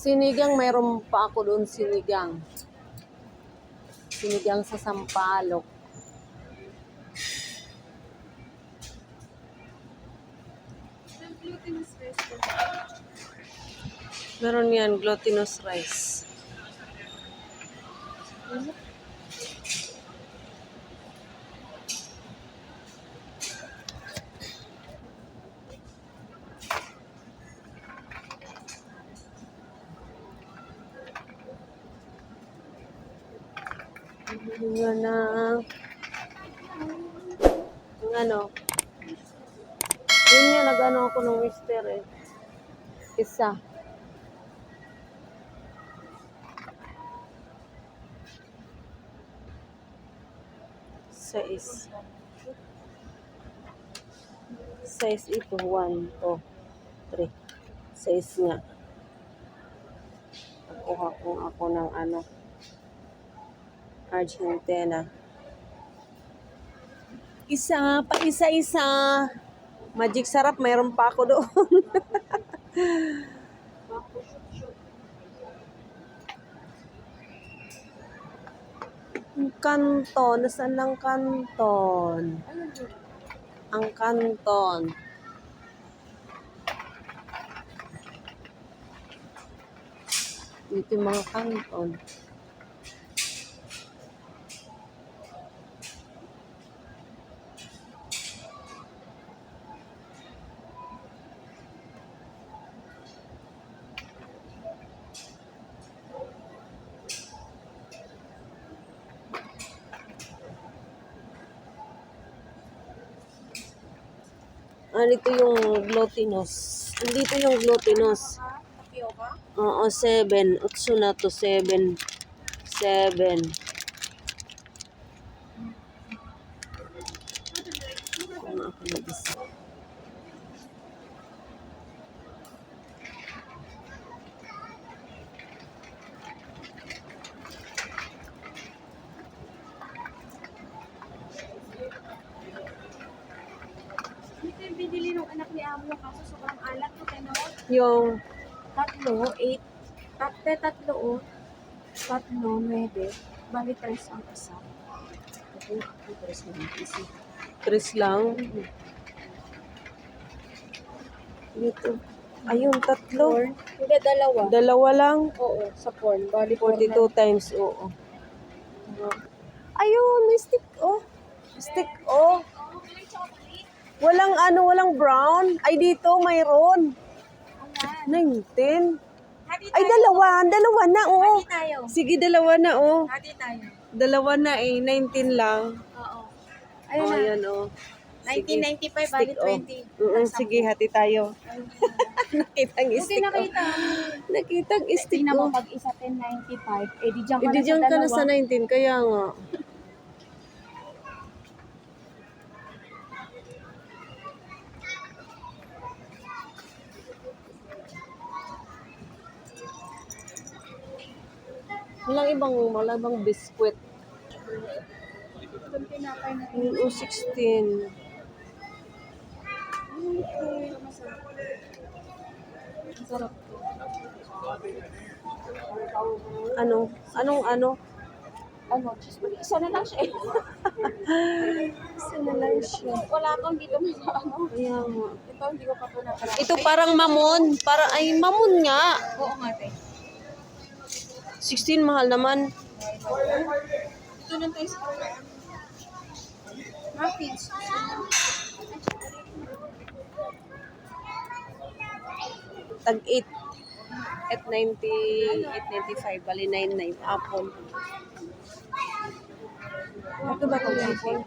Sinigang, mayroon pa ako doon sinigang. Sinigang sa sampalok. Meron yan, glutinous rice. Yun na. Ang ano. Yun nga, nag-ano ako ng mister eh. Isa. Size ito. 1, 2, 3. Size nga. Nakuha ko ako ng ano. Argentina. Isa, pa isa-isa. Magic sarap, mayroon pa ako doon. Ang kanton, nasaan lang kanton? Ang kanton. Ito yung mga kanton. Dito yung glutinous. Dito yung glutinous. Oo, 7. 8 na to, 7. 7. Kung ako nag-isa. Ito yung binili ng anak ni Amo, kaso sobrang alat ko, tenor. Yung 3, 8. Tatlo, 3, 9. Bali, 3 ang isa. Ito, 3 lang. Easy. 3 lang. Dito. Ayun, 3. Corn. Hindi, 2. 2 lang. Oo, sa corn. Bali, 42 times, oo. Ayun, may stick, oh. Stick, oh. Walang ano, walang brown. Ay, dito, mayroon. 19. Hati Ay, tayo. dalawa na, oh. Hati tayo. Sige, 2 na, oh. Hati tayo. 2 na, eh. 19 lang. Oo. Ayun, Ayun na. yan, oh. 1995, bali Stick, oh. 20. Sige, hati tayo. Nakitang Buti stick, oh. nakita. Nakitang stick, Tingnan mo, oh. pag isa 1095, eh di dyan ka Hindi na sa dyan ka na dalawa. sa 19, kaya nga. Walang ibang biskwit. Itong tinapay na Yung 16. masarap. Ano? Ano? Ano, just isa na lang siya eh. Isa na lang siya. Wala kang dito may ano. Kaya nga. Ito, hindi ko pa ito nakalala. Ito parang mamon. Ay, mamon nga. Oo nga, te. 16, mahal naman. Ito na tayo sa muffins. Tag 8. At 90, 895. Bali 99. Apple. Ito ba itong apple?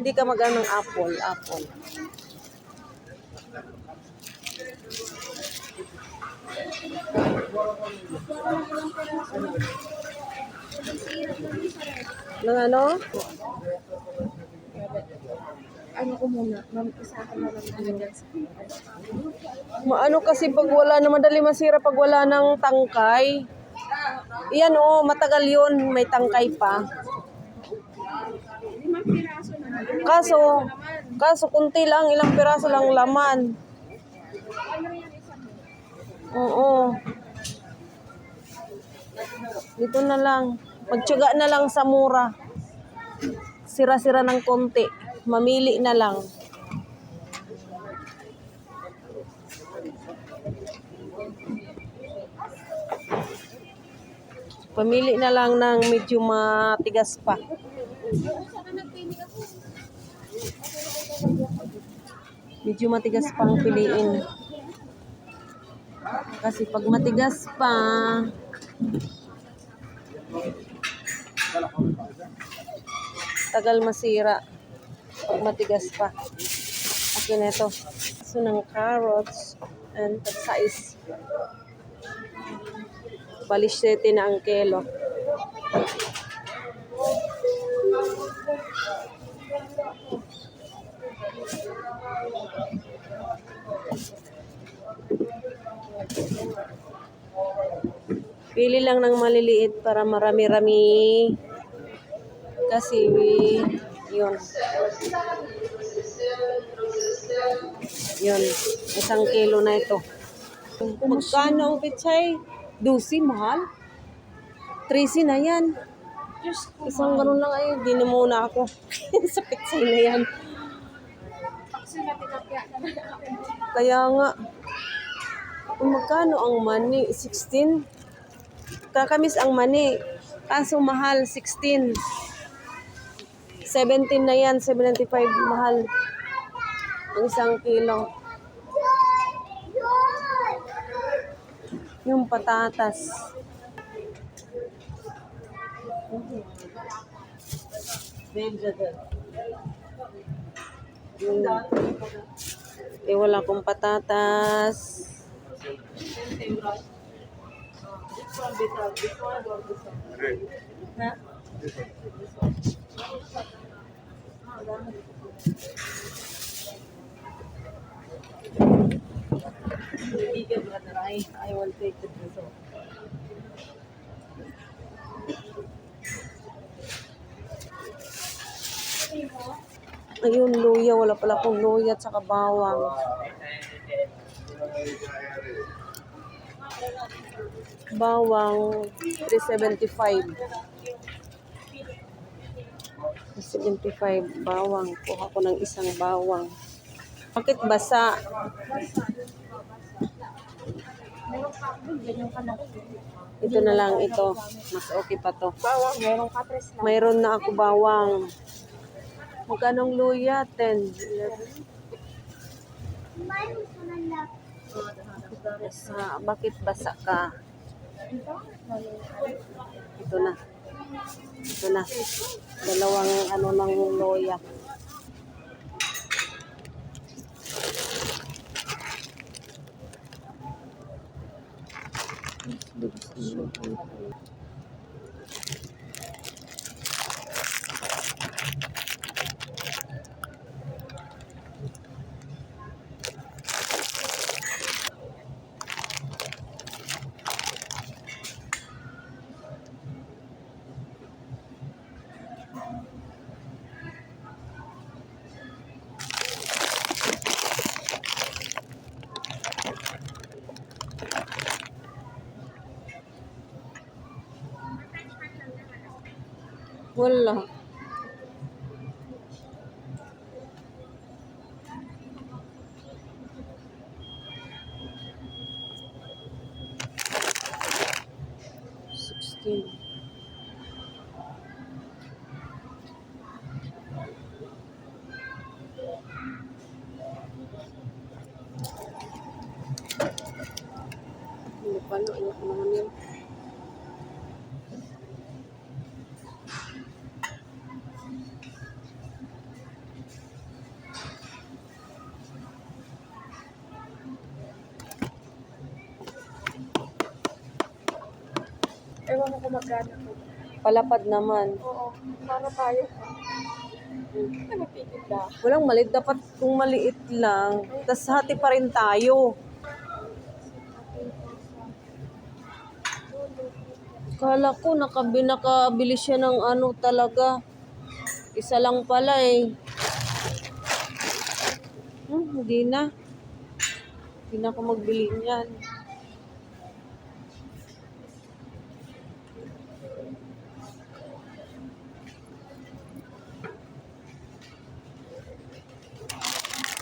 Hindi ka mag-ano ng apple. Apple. Nang ano? Ano ko muna, isa ka na lang dyan sa Maano kasi pag wala na, madali masira pag wala ng tangkay. Iyan oh, matagal yun, may tangkay pa. 5 piraso na. Kaso kunti lang, ilang piraso lang laman. Oo. Dito na lang. Magtiyaga na lang sa mura. Sira-sira ng konti. Mamili na lang. Pamili na lang ng medyo matigas pa. Medyo matigas pang piliin. Kasi pag matigas pa, tagal masira. Pag matigas pa. Akin ito. So, ng carrots and size. Balis 7 na ang kilo. Pili lang ng maliliit para marami-rami. Kasi, yun. Yun. 1 kilo na ito. Magkano ang pechay? 12, mahal? 13 na yan. Diyos ko. Isang ganun lang ay, di na muna ako. Sa pechay na yan. Kasi natinapya na ako. Kaya nga, magkano ang mani? 16? Kakamis ang mani. Kaso mahal, 16. 17 na yan, 75 mahal. Ang 1 kilo. Yung patatas. Yung, wala akong patatas. Na? I will take the result. Ayun, luya. Wala pala akong luya at saka bawang. Bawang, 375. 375 bawang. Kuha ko ng isang bawang. Bakit basa? Ito na lang ito. Mas okay pa to. Bawang, meron ka tres lang. Mayroon na ako bawang. Magkanong luya? 10, 11. Bakit basa ka? Ito na. Ito na. Dalawang ano ng luya. Wala. Hindi pa na. Anak naman yan. Ewan ko kung magkano po. Palapad naman. Oo, para tayo. Ay, mapigil na. Walang maliit. Dapat kung maliit lang. Tas hati pa rin tayo. Kala ko nakabili siya ng ano talaga. Isa lang pala eh. Hindi na. Hindi na ako magbili niyan.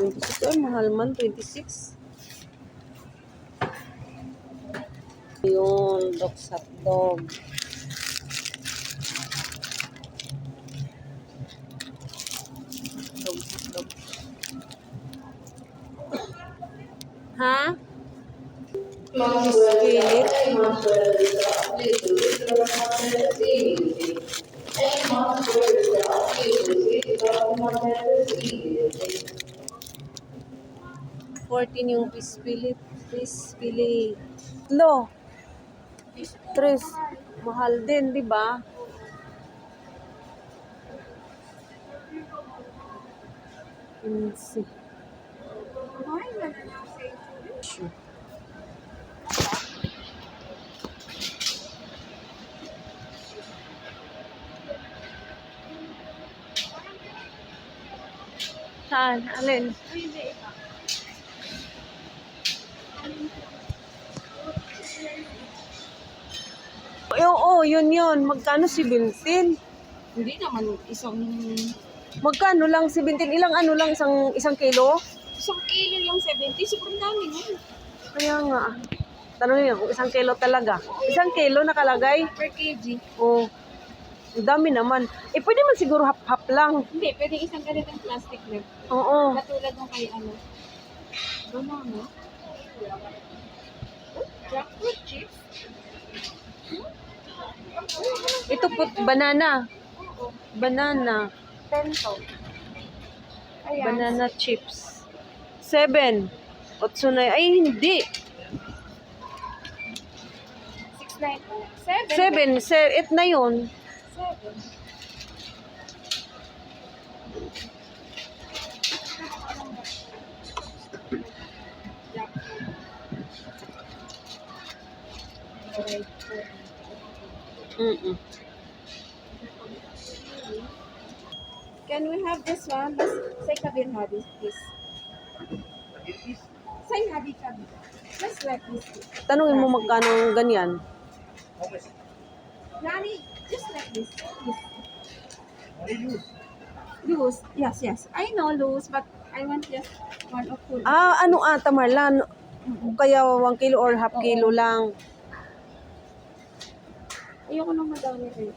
26. Ay, mahal man. 26. Yun, dogs hotdog. Dogs hotdog. Ha? Spirit. $14 yung pispilit. Pispilit. Lo. Tres. Mahal din, di ba? Insi. Ay, wala na ako sa ito. Saan? Alin? Ay, hindi iba. Oo, yun. Magkano si Bintin? Hindi naman isang Magkano lang si Bintin? Ilang ano lang? Isang kilo? kilo yung 70. Sobrang dami nun. Kaya nga. Tanongin kung isang kilo talaga. Isang kilo nakalagay? Per kg. Oo. Ang dami naman. Pwede man siguro hap-hap lang. Hindi, pwede isang ganitong plastic na. Oo. Katulad ng kay ano. Banana. Jackfruit chips. Ito po, banana. Oo. Banana. Pento. Ayan. Banana chips. 7. Otsunay. Ay, hindi. 6.9. 7. 8 na yun. 7. Mm-mm. Can we have this one? This say kabir hadi, please. Say hadi kabir. Just like this. Tanungin mo magkano ang ganyan. Nani, just like this. Loose. Yes. I know loose, but I want just one of full. Ano ata Marlan? Kaya 1 kilo or half kilo lang. Ayoko nang madami rin.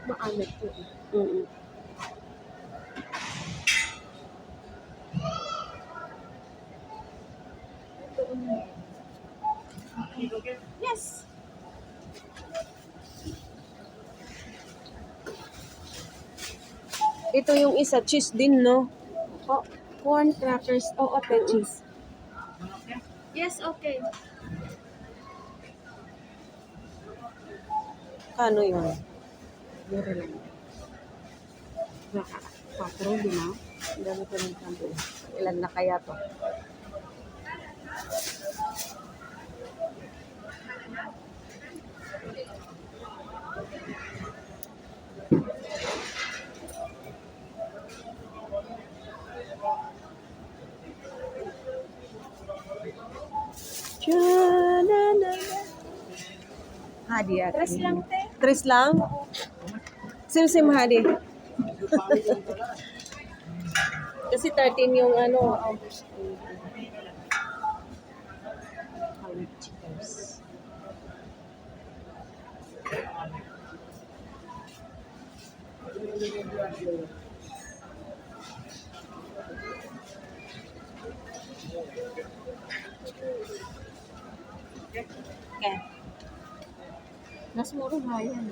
Maalat ko eh. Mm-mm. Yes. Ito yung isa, cheese din, no? Oh, corn crackers. Oh, okay, cheese. Yes, okay. Kano yun? Mura lang. Baka, 4, di na? Ang dami ko ng kampo. Ilan na kaya to? Hadi ate. 3 lang, te. 3 lang? Sim Hadi. Kasi 13 yung ano. Okay. Mas mura nga yan.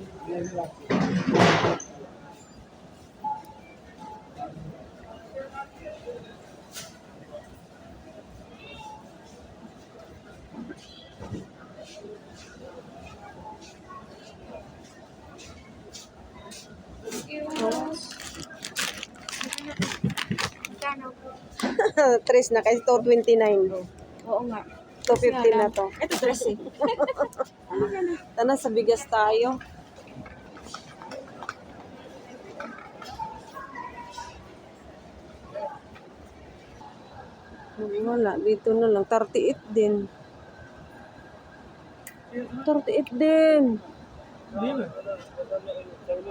Kano? 3 na kasi 229. Oo nga. 250 na to. Ito, 3 eh. Ano ka na? Tana sa bigas tayo. Wala, dito na lang. 38 din. 38 din.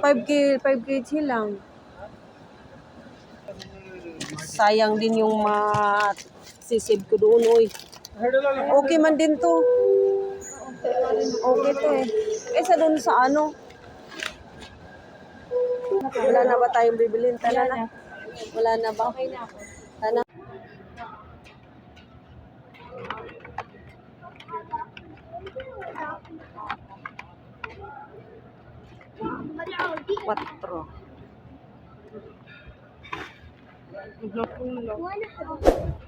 5 kg lang. Sayang din yung sisib ko doon, oy. Okay man din to. Okay to eh. Sa doon sa ano? Wala na ba tayong bibilin? Tala na. Wala na ba? Okay na ako. Tala. Quattro. Wala.